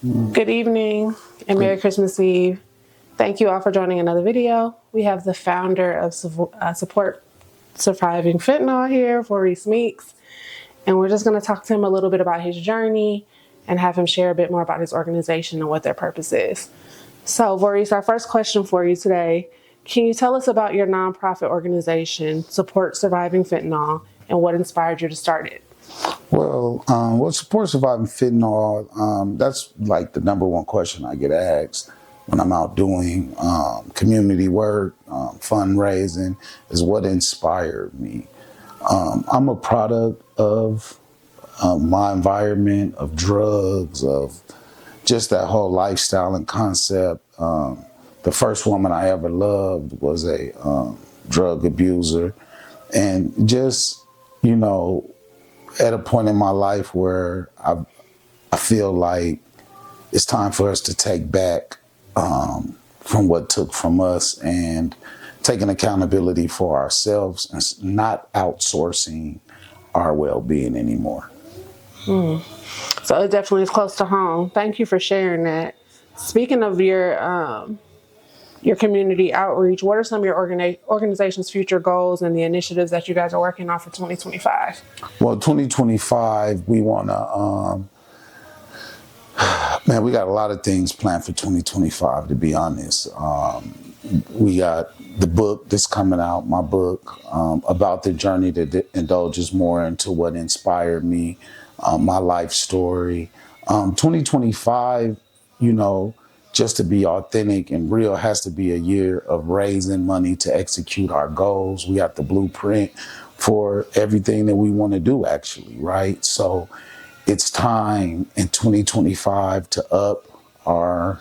Good evening and Merry Christmas Eve. Thank you all for joining another video. We have the founder of Support Surviving Fentanyl here, Maurice Meeks, and we're just going to talk to him a little bit about his journey and have him share a bit more about his organization and what their purpose is. So, Maurice, our first question for you today, can you tell us about your nonprofit organization, Support Surviving Fentanyl, and what inspired you to start it? Well, Support Surviving Fentanyl, that's like the number one question I get asked when I'm out doing community work, fundraising, is what inspired me. I'm a product of my environment, of drugs, of just that whole lifestyle and concept. The first woman I ever loved was a drug abuser. And just, at a point in my life where I feel like it's time for us to take back from what took from us and taking accountability for ourselves and not outsourcing our well-being anymore. So it definitely is close to home. Thank you for sharing that. Speaking of your community outreach, what are some of your organization's future goals and the initiatives that you guys are working on for 2025? Well, 2025, we want to, we got a lot of things planned for 2025, to be honest. We got the book that's coming out, my book, about the journey that indulges more into what inspired me, my life story. 2025, just to be authentic and real, has to be a year of raising money to execute our goals. We got the blueprint for everything that we want to do, actually, right? So it's time in 2025 to up our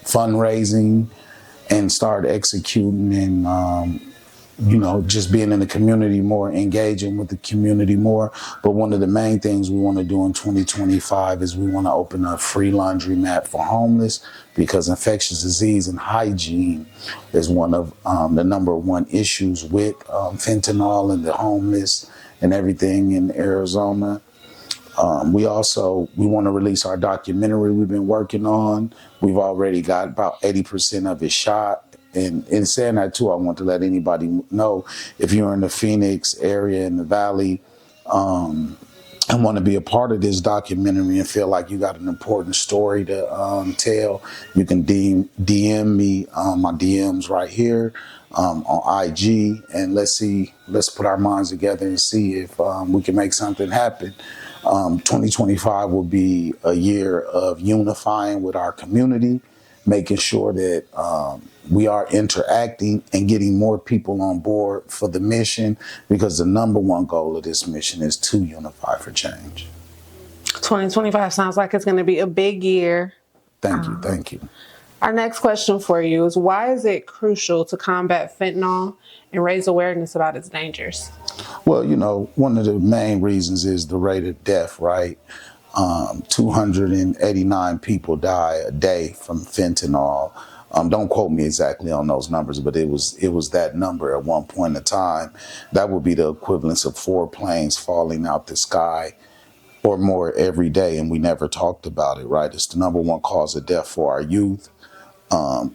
fundraising and start executing and, just being in the community more, engaging with the community more. But one of the main things we want to do in 2025 is we want to open a free laundromat for homeless, because infectious disease and hygiene is one of the number one issues with fentanyl and the homeless and everything in Arizona. We want to release our documentary we've been working on. We've already got about 80% of it shot. And in saying that too, I want to let anybody know, if you're in the Phoenix area, in the Valley, and want to be a part of this documentary and feel like you got an important story to tell, you can DM me, my DMs right here on IG, and let's put our minds together and see if we can make something happen. 2025 will be a year of unifying with our community, making sure that we are interacting and getting more people on board for the mission, because the number one goal of this mission is to unify for change. 2025 sounds like it's going to be a big year. Thank you. Our next question for you is, why is it crucial to combat fentanyl and raise awareness about its dangers? Well, one of the main reasons is the rate of death, right? 289 people die a day from fentanyl. Don't quote me exactly on those numbers, but it was that number at one point in time. That would be the equivalence of 4 planes falling out the sky or more every day, and we never talked about it, right? It's the number one cause of death for our youth.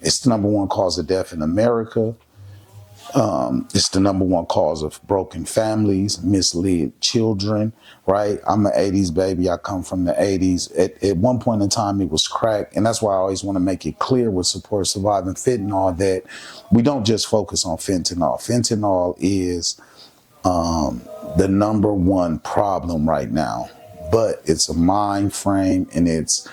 It's the number one cause of death in America. It's the number one cause of broken families, misled children, right? I'm an 80s baby. I come from the 80s. At one point in time, it was crack. And that's why I always want to make it clear with Support Surviving Fentanyl that we don't just focus on fentanyl. Fentanyl is the number one problem right now, but it's a mind frame and it's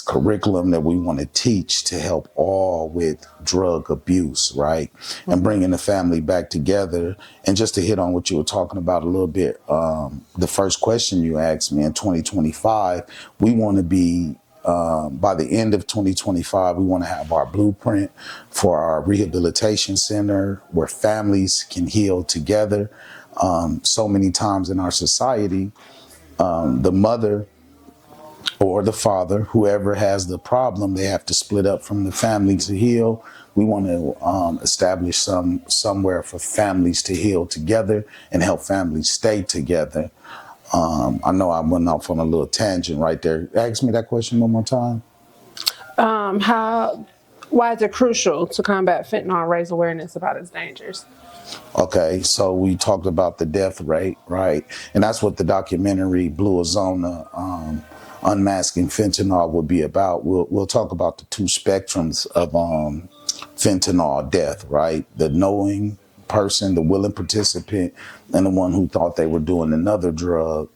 curriculum that we want to teach to help all with drug abuse, right? And bringing the family back together. And just to hit on what you were talking about a little bit, the first question you asked me, in 2025, we want to be, by the end of 2025, we want to have our blueprint for our rehabilitation center where families can heal together. So many times in our society, the mother or the father, whoever has the problem, they have to split up from the family to heal. We want to establish somewhere for families to heal together and help families stay together. I know I went off on a little tangent right there. Ask me that question one more time. Why is it crucial to combat fentanyl and raise awareness about its dangers? Okay, so we talked about the death rate, right? And that's what the documentary Blue Ozona, Unmasking Fentanyl would be about. We'll talk about the two spectrums of fentanyl death, right? The knowing person, the willing participant, and the one who thought they were doing another drug.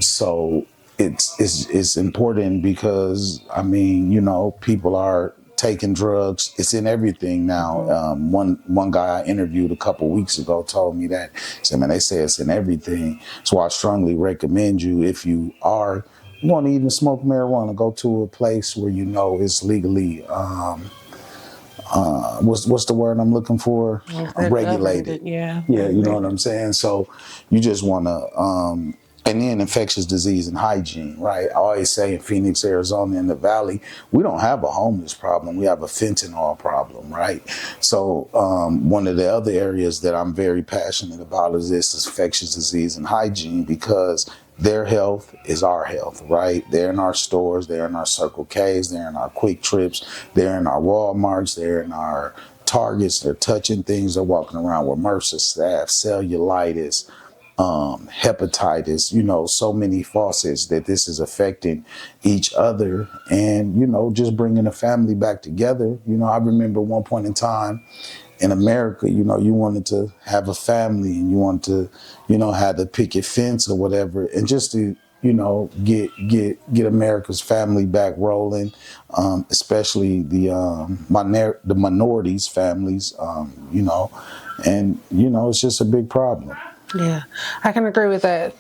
So it's important because I mean, you know, people are taking drugs. It's in everything now. One guy I interviewed a couple weeks ago told me that. He said, man, they say it's in everything. So I strongly recommend you, if you want to even smoke marijuana, go to a place where you know it's legally what's the word I'm looking for? Regulated. Yeah. Yeah, you know what I'm saying? So you just want to, and then infectious disease and hygiene, right? I always say in Phoenix, Arizona, in the Valley, we don't have a homeless problem. We have a fentanyl problem, right? So one of the other areas that I'm very passionate about is infectious disease and hygiene, because their health is our health, right? They're in our stores, they're in our Circle K's, they're in our Quick Trips, they're in our Walmarts, they're in our Targets, they're touching things, they're walking around with MRSA, staph, cellulitis, hepatitis, you know, so many faucets that this is affecting each other, and, you know, just bringing a family back together. You know, I remember one point in time in America, you know, you wanted to have a family and you wanted to, you know, have the picket fence or whatever, and just to, you know, get America's family back rolling, especially the minorities families, you know, and, you know, it's just a big problem. Yeah, I can agree with that.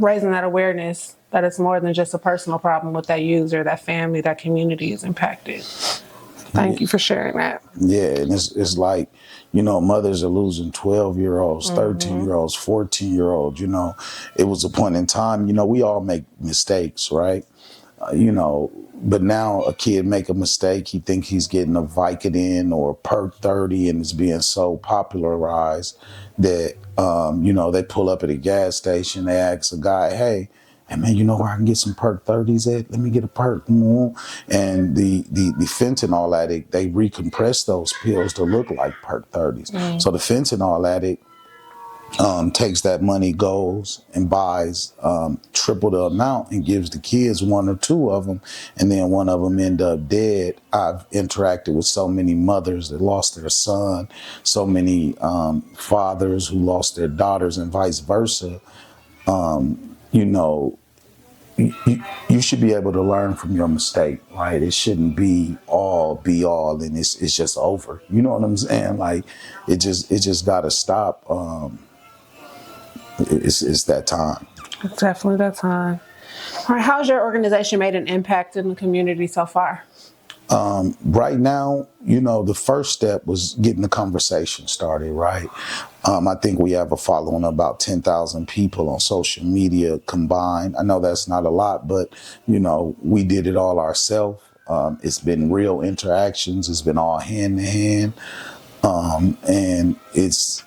Raising that awareness that it's more than just a personal problem with that user, that family, that community is impacted. Thank you for sharing that. Yeah, and it's like, you know, mothers are losing 12-year-olds, 13-year-olds, 14-year-olds, you know. It was a point in time, you know, we all make mistakes, right? You know, but now a kid make a mistake, he think he's getting a Vicodin or Perk 30, and it's being so popularized that, you know, they pull up at a gas station, they ask a guy, hey, man, you know where I can get some Perk 30s at? Let me get a Perk. And the fentanyl addict, they recompress those pills to look like Perk 30s. So the fentanyl addict takes that money, goes and buys triple the amount and gives the kids one or two of them, and then one of them end up dead. I've interacted with so many mothers that lost their son, so many fathers who lost their daughters, and vice versa. You know, you should be able to learn from your mistake, right? It shouldn't be all and it's just over. You know what I'm saying? Like it just got to stop. It's that time. It's definitely that time. All right, how's your organization made an impact in the community so far? Right now, you know, the first step was getting the conversation started, right? I think we have a following of about 10,000 people on social media combined. I know that's not a lot, but, you know, we did it all ourselves. It's been real interactions. It's been all hand to hand. And it's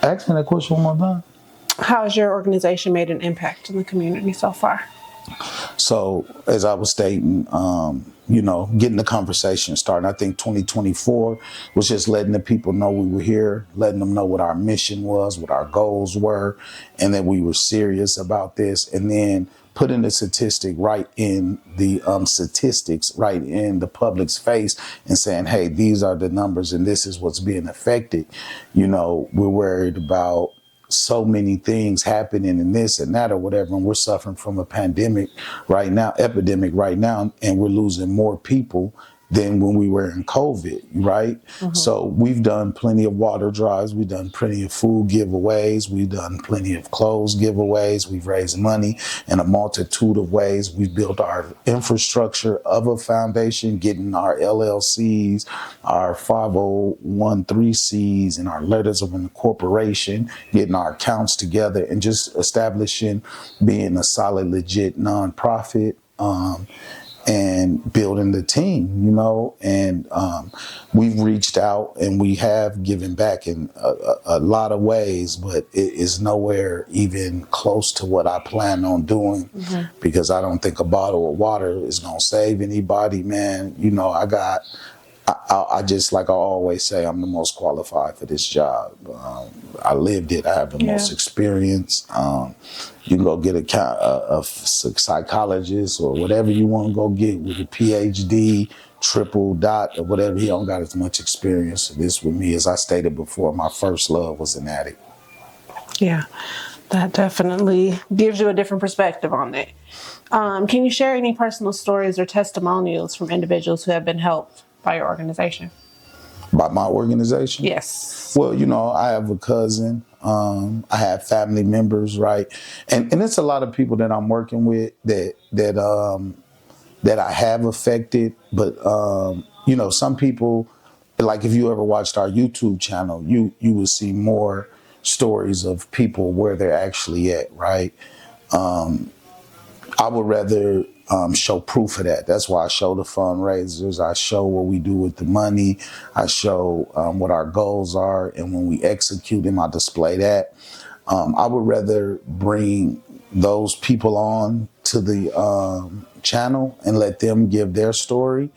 ask me that question one more time. How has your organization made an impact in the community so far? So as I was stating, you know, getting the conversation started. I think 2024 was just letting the people know we were here, letting them know what our mission was, what our goals were, and that we were serious about this. And then putting the statistic right in the statistics right in the public's face and saying, hey, these are the numbers and this is what's being affected. You know, we're worried about so many things happening in this and that or whatever, and we're suffering from a epidemic right now, and we're losing more people than when we were in COVID, right? So we've done plenty of water drives, we've done plenty of food giveaways, we've done plenty of clothes giveaways, we've raised money in a multitude of ways. We've built our infrastructure of a foundation, getting our LLCs, our 501(c)(3)s, and our letters of incorporation, getting our accounts together, and just establishing being a solid, legit nonprofit. and building the team, you know, and we've reached out and we have given back in a lot of ways, but it is nowhere even close to what I plan on doing, because I don't think a bottle of water is going to save anybody, man. You know, I just, like I always say, I'm the most qualified for this job. I lived it. I have the most experience. You can go get a psychologist or whatever you want to go get with a PhD, triple dot, or whatever. He don't got as much experience this with me. As I stated before, my first love was an addict. Yeah, that definitely gives you a different perspective on it. Can you share any personal stories or testimonials from individuals who have been helped by your organization? By my organization? Yes. Well, you know, I have a cousin. I have family members, right? And it's a lot of people that I'm working with that I have affected. But you know, some people, like if you ever watched our YouTube channel, you will see more stories of people where they're actually at, right? I would rather show proof of that. That's why I show the fundraisers. I show what we do with the money. I show what our goals are. And when we execute them, I display that. I would rather bring those people on to the channel and let them give their story.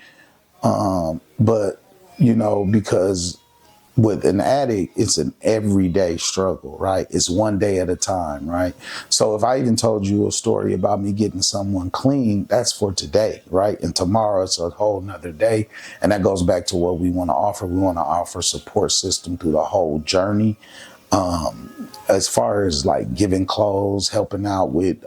But, you know, because with an addict, it's an everyday struggle, right? It's one day at a time, right? So if I even told you a story about me getting someone clean, that's for today, right? And tomorrow it's a whole nother day. And that goes back to what we want to offer. We want to offer support system through the whole journey. As far as like giving clothes, helping out with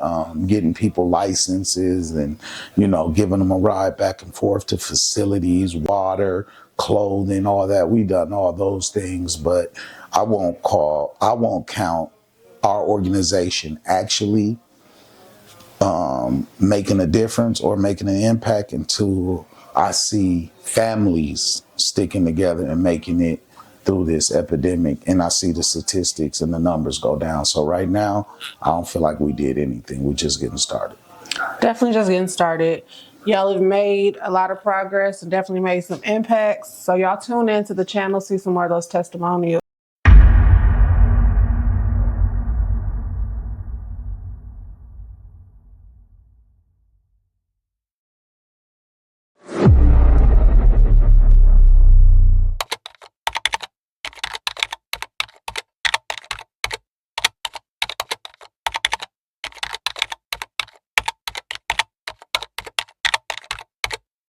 getting people licenses and, you know, giving them a ride back and forth to facilities, water, clothing, all that. We done all those things, but I won't count our organization actually making a difference or making an impact until I see families sticking together and making it through this epidemic, and I see the statistics and the numbers go down. So right now, I don't feel like we did anything. We're just getting started. Definitely just getting started. Y'all have made a lot of progress and definitely made some impacts. So y'all tune into the channel, see some more of those testimonials.